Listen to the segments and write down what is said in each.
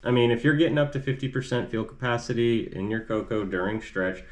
I mean, if you're getting up to 50% field capacity in your coco during stretch,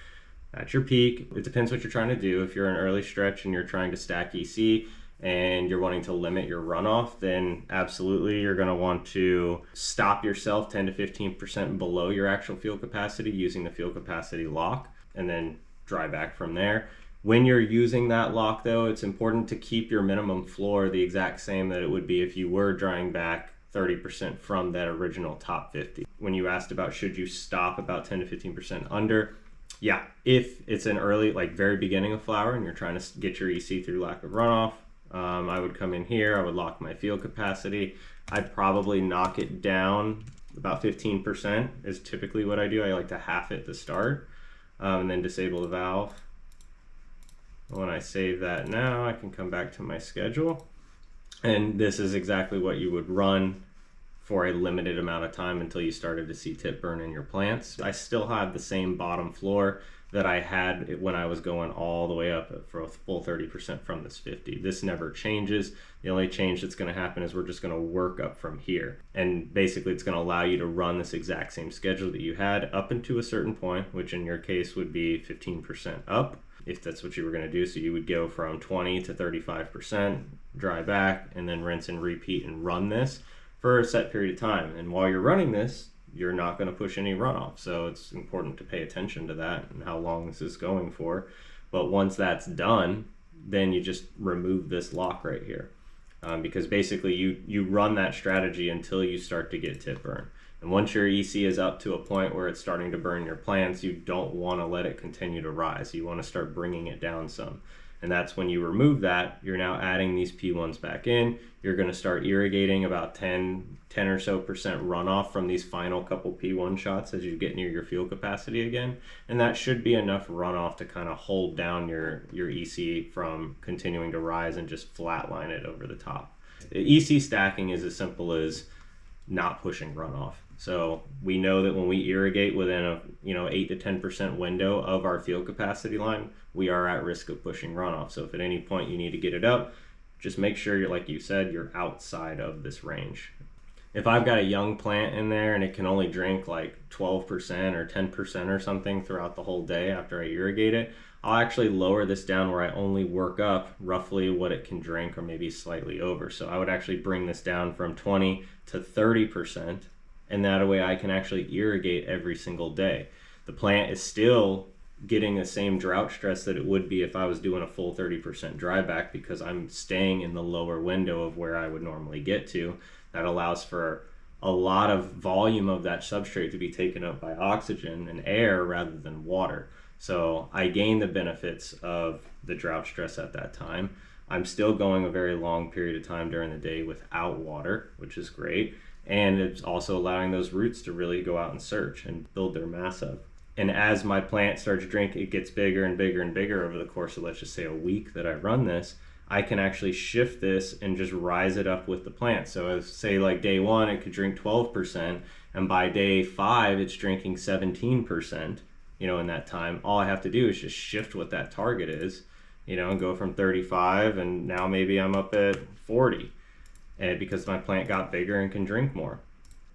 that's your peak. It depends what you're trying to do. If you're an early stretch and you're trying to stack EC and you're wanting to limit your runoff, then absolutely you're going to want to stop yourself 10 to 15% below your actual field capacity using the field capacity lock, and then dry back from there. When you're using that lock though, it's important to keep your minimum floor the exact same that it would be if you were drying back 30% from that original top 50. When you asked about should you stop about 10 to 15% under, yeah, if it's an early, like very beginning of flower and you're trying to get your EC through lack of runoff, I would come in here, I would lock my field capacity. I'd probably knock it down about 15% is typically what I do. I like to half it to start, and then disable the valve. When I save that now, I can come back to my schedule. And this is exactly what you would run for a limited amount of time until you started to see tip burn in your plants. I still have the same bottom floor that I had when I was going all the way up for a full 30% from this 50. This never changes. The only change that's going to happen is we're just going to work up from here. And basically it's going to allow you to run this exact same schedule that you had up into a certain point, which in your case would be 15% up, if that's what you were going to do. So you would go from 20 to 35%, dry back, and then rinse and repeat and run this for a set period of time. And while you're running this, you're not going to push any runoff. So it's important to pay attention to that and how long this is going for. But once that's done, then you just remove this lock right here. Because basically you run that strategy until you start to get tip burn. And once your EC is up to a point where it's starting to burn your plants, you don't want to let it continue to rise. You want to start bringing it down some. And that's when you remove that, you're now adding these P1s back in. You're going to start irrigating about 10 or so percent runoff from these final couple P1 shots as you get near your field capacity again. And that should be enough runoff to kind of hold down your EC from continuing to rise and just flatline it over the top. EC stacking is as simple as not pushing runoff. So we know that when we irrigate within a 8 to 10% window of our field capacity line, we are at risk of pushing runoff. So if at any point you need to get it up, just make sure you're, like you said, you're outside of this range. If I've got a young plant in there and it can only drink like 12% or 10% or something throughout the whole day after I irrigate it, I'll actually lower this down where I only work up roughly what it can drink or maybe slightly over. So I would actually bring this down from 20 to 30%. And that way I can actually irrigate every single day. The plant is still getting the same drought stress that it would be if I was doing a full 30% dry back, because I'm staying in the lower window of where I would normally get to. That allows for a lot of volume of that substrate to be taken up by oxygen and air rather than water. So I gain the benefits of the drought stress at that time. I'm still going a very long period of time during the day without water, which is great. And it's also allowing those roots to really go out and search and build their mass up. And as my plant starts to drink, it gets bigger and bigger and bigger over the course of, let's just say, a week that I run this. I can actually shift this and just rise it up with the plant. So as say like day 1, it could drink 12%, and by day 5, it's drinking 17%, in that time. All I have to do is just shift what that target is, and go from 35, and now maybe I'm up at 40. And because my plant got bigger and can drink more.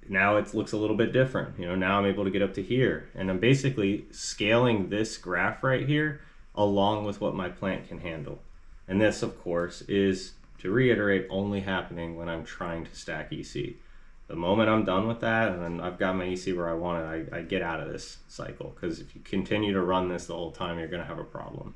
Now it looks a little bit different. Now I'm able to get up to here. And I'm basically scaling this graph right here along with what my plant can handle. And this, of course, is, to reiterate, only happening when I'm trying to stack EC. The moment I'm done with that and I've got my EC where I want it, I get out of this cycle. Because if you continue to run this the whole time, you're going to have a problem.